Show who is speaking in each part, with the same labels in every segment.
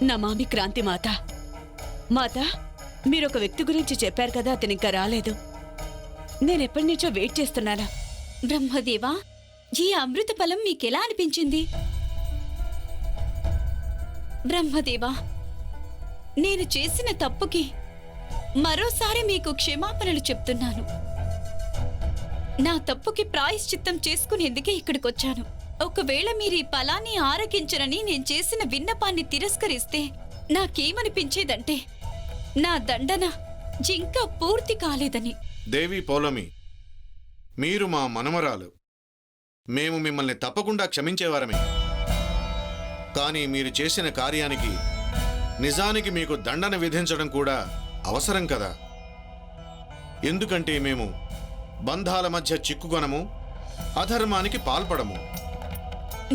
Speaker 1: నమామి క్రాంతి మాత. మాత, మీరొక వ్యక్తి గురించి చెప్పారు కదా, అతను ఇంకా రాలేదు. నేనెప్పటి నుంచో వెయిట్ చేస్తున్నానా.
Speaker 2: బ్రహ్మదేవా, ఈ అమృత ఫలం మీకెలా అనిపించింది? బ్రహ్మదేవా, నేను చేసిన తప్పుకి మరోసారి మీకు క్షమాపణలు చెప్తున్నాను. నా తప్పుకి ప్రాయశ్చిత్తం చేసుకునేందుకే ఇక్కడికొచ్చాను. ఒకవేళ మీరు ఈ ఫలాన్ని ఆరగించరని నేను చేసిన విన్నపాన్ని తిరస్కరిస్తే నాకేమనిపించేదంటే నా దండన ఇంకా పూర్తి కాలేదని.
Speaker 3: దేవి పౌలమి, మీరు మా మనమరాలు. మేము మిమ్మల్ని తప్పకుండా క్షమించేవారమే. కానీ మీరు చేసిన కార్యానికి నిజానికి మీకు దండన విధించడం కూడా అవసరం కదా. ఎందుకంటే మేము బంధాల మధ్య చిక్కుకొనము, అధర్మానికి పాల్పడము.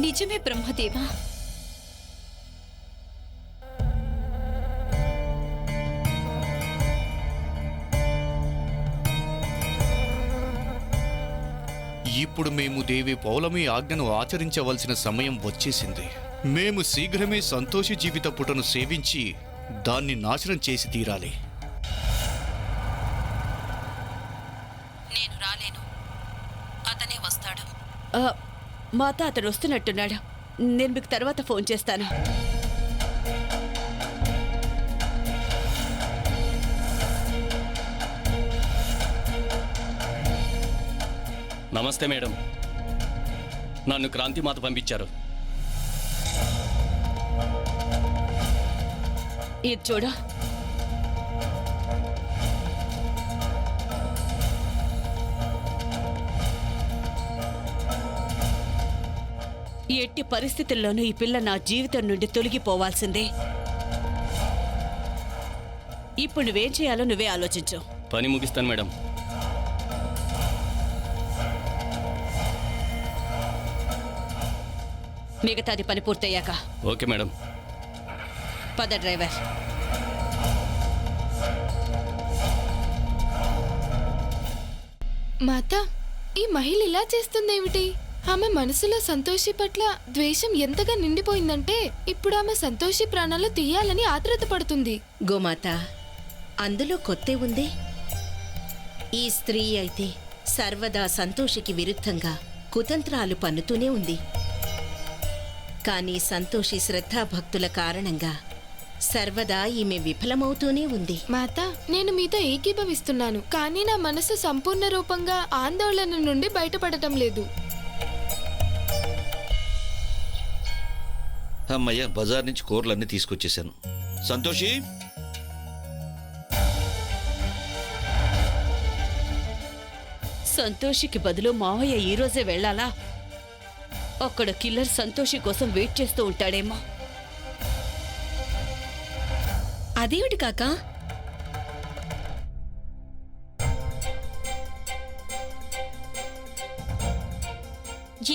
Speaker 2: నిజమే బ్రహ్మదేవా.
Speaker 4: ఇప్పుడు మేము దేవి పౌలమి ఆజ్ఞను ఆచరించవలసిన సమయం వచ్చేసింది. మేము శీఘ్రమే సంతోషి జీవిత పుటను సేవించి దాన్ని నాశనం చేసి తీరాలి.
Speaker 2: నేను రాలేను, అతనే వస్తాడు.
Speaker 1: మాత, అతను వస్తున్నట్టున్నాడు. నేను మీకు తర్వాత ఫోన్ చేస్తాను.
Speaker 5: నమస్తే మేడం, నన్ను క్రాంతిమాత పంపించారు.
Speaker 1: ఇది చూడు. ఎట్టి పరిస్థితుల్లోనూ ఈ పిల్ల నా జీవితం నుండి తొలగిపోవాల్సిందే. ఇప్పుడు నువ్వేం చేయాలో నువ్వే ఆలోచించు.
Speaker 5: పని ముగిస్తాను మేడం.
Speaker 1: మిగతాది పని పూర్తయ్యాక.
Speaker 5: Okay madam.
Speaker 1: పద డ్రైవర్.
Speaker 6: మాత, ఈ మహిళ ఇలా చేస్తుందేమిటి? ఆమె మనసులో సంతోషి పట్ల ద్వేషం ఎంతగా నిండిపోయిందంటే ఇప్పుడు ఆమె సంతోషి ప్రాణాలు తీయాలని ఆత్రుత పడుతుంది.
Speaker 7: గోమాత, అందులో కొత్తే ఉంది. ఈ స్త్రీ అయితే సర్వదా సంతోషికి విరుద్ధంగా కుతంత్రాలు పన్నుతూనే ఉంది. కానీ సంతోషి శ్రద్ధాభక్తుల కారణంగా సర్వదా ఈమె విఫలమవుతూనే ఉంది.
Speaker 6: మాత, నేను మీతో ఏకీభవిస్తున్నాను, కానీ నా మనసు సంపూర్ణ రూపంగా ఆందోళన నుండి బయటపడటం లేదు.
Speaker 8: అమ్మయ్య, బజార్ నుంచి కూరలన్నీ తీసుకొచ్చేసాను. సంతోషి,
Speaker 1: సంతోషికి బదులు మావయ్య ఈరోజే వెళ్లాలా? అక్కడ కిల్లర్ సంతోషి కోసం వెయిట్ చేస్తూ ఉంటాడేమో.
Speaker 7: అదేమిటి కాకా?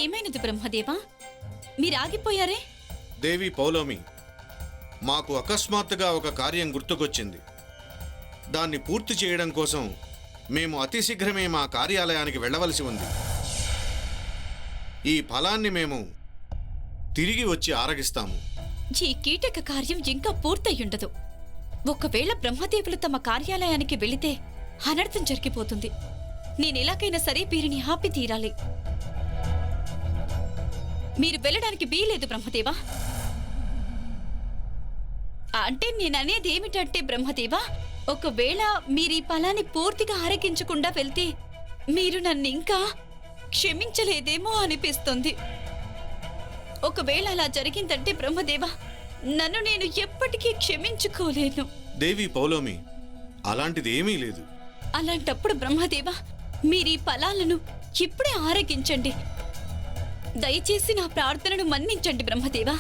Speaker 2: ఏమైనది బ్రహ్మదేవా, మీరాగిపోయారే?
Speaker 3: దేవి పౌలోమి, మాకు అకస్మాత్తుగా ఒక కార్యం గుర్తుకొచ్చింది. దాన్ని పూర్తి చేయడం కోసం మేము అతి శీఘ్రమే మా కార్యాలయానికి వెళ్ళవలసి ఉంది. ఈ ఫలాన్ని మేము తిరిగి వచ్చి ఆరగిస్తాము.
Speaker 2: ఈ కీటక కార్యం ఇంకా పూర్తయ్యుండదు. ఒకవేళ బ్రహ్మదేవులు తమ కార్యాలయానికి వెళితే అనర్థం జరిగిపోతుంది. నేనెలాగైనా సరే వీరిని ఆపి తీరాలి. మీరు వెళ్ళడానికి వీలేదు బ్రహ్మదేవా. అంటే నేననేది ఏమిటంటే బ్రహ్మదేవా, ఒకవేళ మీరు ఈ ఫలాన్ని పూర్తిగా ఆరగించకుండా వెళ్తే మీరు నన్నింకా క్షమించలేదేమో అనిపిస్తుంది. ఒకవేళ అలా జరిగిందంటే బ్రహ్మదేవా, నన్ను నేను ఎప్పటికీ క్షమించుకోలేను.
Speaker 3: దేవి పౌలోమి, అలాంటిది ఏమీ లేదు.
Speaker 2: అలాంటప్పుడు బ్రహ్మదేవా, మీరీ ఫలాలను ఇప్పుడే ఆరగించండి. దయచేసి నా ప్రార్థనను మన్నించండి బ్రహ్మదేవా.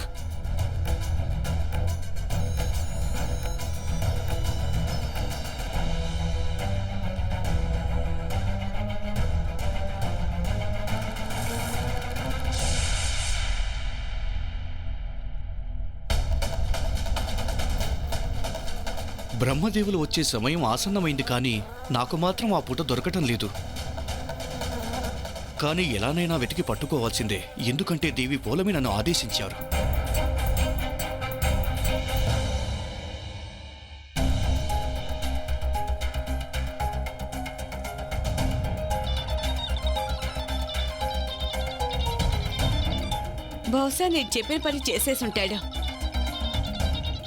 Speaker 4: బ్రహ్మదేవులు వచ్చే సమయం ఆసన్నమైంది, కానీ నాకు మాత్రం ఆ పూట దొరకటం లేదు. కానీ ఎలానైనా వెతికి పట్టుకోవాల్సిందే, ఎందుకంటే దేవి పౌలమి నన్ను ఆదేశించారు.
Speaker 1: బహుశా నేను చెప్పిన పని చేసేసి ఉంటాడు,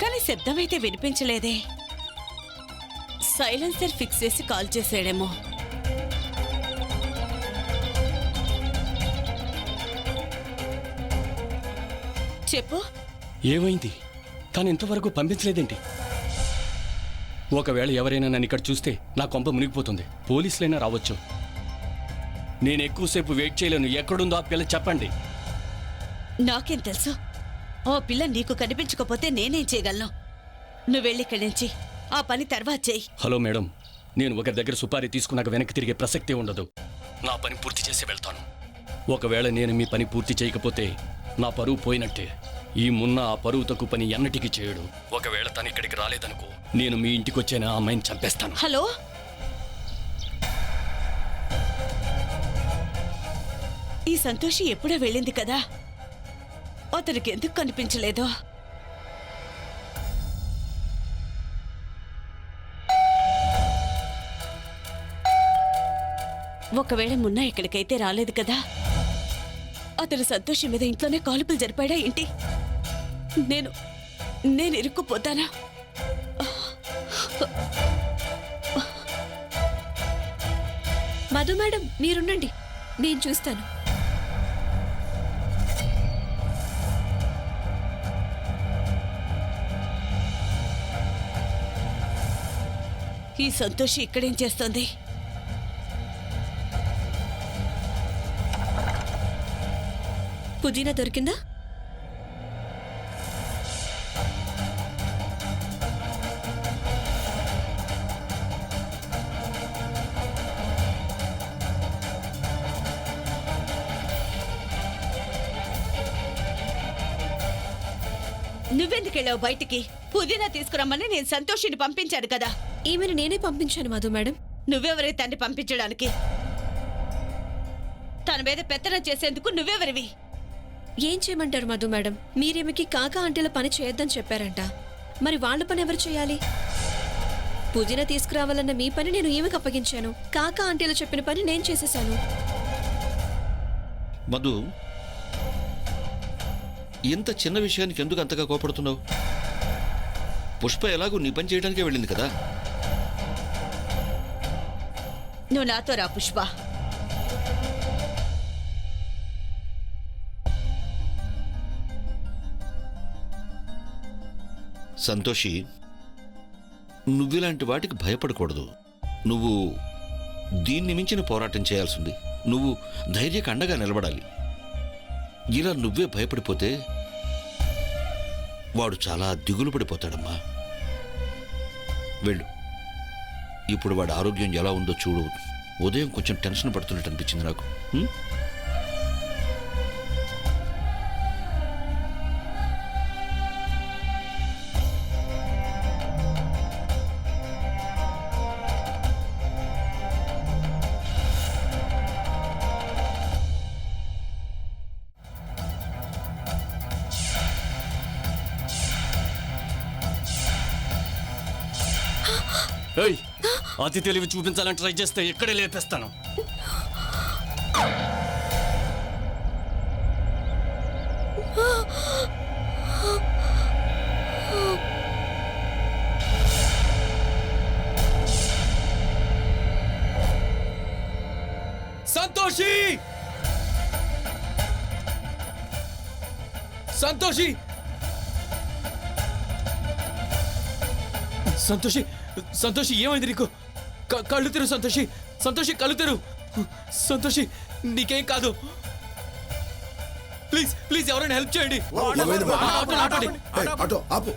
Speaker 1: కానీ శబ్దం అయితే వినిపించలేదే. సైలెన్సర్ ఫిక్స్ చేసి కాల్ చేసాడేమో. చెప్పు.
Speaker 5: ఏమైంది? కానీ ఇంతవరకు పంపించలేదేంటి? ఒకవేళ ఎవరైనా నన్ను ఇక్కడ చూస్తే నా కొంప మునిగిపోతుంది. పోలీసులైనా రావచ్చు. నేను ఎక్కువసేపు వెయిట్ చేయలేను. ఎక్కడుందో ఆ పిల్ల చెప్పండి.
Speaker 1: నాకేం తెలుసు? ఓ పిల్ల నీకు కనిపించకపోతే నేనేం చేయగలను? నువ్వు వెళ్ళి ఇక్కడి నుంచి ఆ పని తర్వాత చెయ్యి.
Speaker 5: హలో మేడం, నేను ఒకరి దగ్గర సుపారీ తీసుకున్నాక వెనక్కి తిరిగే ప్రసక్తే ఉండదు. నా పని పూర్తి చేసి వెళ్తాను. ఒకవేళ నేను మీ పని పూర్తి చేయకపోతే నా పరువు పోయినట్టే. ఈ మున్న ఆ పరువు తక్కువ పని ఎన్నటికీ చేయడు. ఒకవేళ తను ఇక్కడికి రాలేదనుకో, నేను మీ ఇంటికి వచ్చైనా ఆ అమ్మాయిని చంపేస్తాను.
Speaker 1: హలో, ఈ సంతోషి ఎప్పుడో వెళ్ళింది కదా, అతనికి ఎందుకు కనిపించలేదో? ఒకవేళ మున్న ఇక్కడికైతే రాలేదు కదా, అతను సంతోషి మీద ఇంట్లోనే కాల్పులు జరిపాడా ఏంటి? నేను ఇరుక్కుపోతానా?
Speaker 2: మధు మేడం, మీరుండండి, నేను చూస్తాను.
Speaker 1: ఈ సంతోషి ఇక్కడేం చేస్తోంది?
Speaker 2: పుదీనా దొరికిందా?
Speaker 1: నువ్వెందుకు వెళ్ళావు బయటికి? పుదీనా తీసుకురమ్మని నేను సంతోషిని పంపించాను కదా.
Speaker 2: ఈమెను నేనే పంపించాను మధు మేడం.
Speaker 1: నువ్వెవరి తండ్రి పంపించడానికి? తన మీద పెత్తనం చేసేందుకు నువ్వెవరివి?
Speaker 2: ఏం చేయమంటారు మధు మేడం? మీరేమికి కాకా ఆంటీల పని చేయొద్దని చెప్పారంట. మరి వాళ్ళ పని ఎవరు చేయాలి? పుదీనా తీసుకురావాలన్న మీ పని నేను ఈమెకు అప్పగించాను. కాకా ఆంటీలు చెప్పిన పని నేను చేసేశాను.
Speaker 8: మధు, ఇంత చిన్న విషయానికి ఎందుకు అంతగా కోపడుతున్నావు? పుష్ప ఎలాగూ నీ పని చేయడానికే వెళ్ళింది కదా.
Speaker 1: నువ్వు నాతో రా పుష్ప.
Speaker 8: సంతోషి, నువ్విలాంటి వాటికి భయపడకూడదు. నువ్వు దీన్ని మించిన పోరాటం చేయాల్సింది. నువ్వు ధైర్యకు అండగా నిలబడాలి. ఇలా నువ్వే భయపడిపోతే వాడు చాలా దిగులు పడిపోతాడమ్మా. వెళ్ళు. ఇప్పుడు వాడి ఆరోగ్యం ఎలా ఉందో చూడు. ఉదయం కొంచెం టెన్షన్ పడుతున్నట్టు అనిపించింది నాకు.
Speaker 5: ఏయ్, అతి తెలివి చూపించాలని ట్రై చేస్తే ఇక్కడే లేపేస్తాను.
Speaker 9: సంతోషి! సంతోషి! సంతోషి! సంతోషి, ఏమైంది నీకు? కళ్ళు తెరు సంతోషి. సంతోషి, కళ్ళు తెరు. సంతోషి, నీకేం కాదు. ప్లీజ్ ప్లీజ్ ఎవరైనా హెల్ప్ చేయండి.
Speaker 10: ఆటో ఆపు.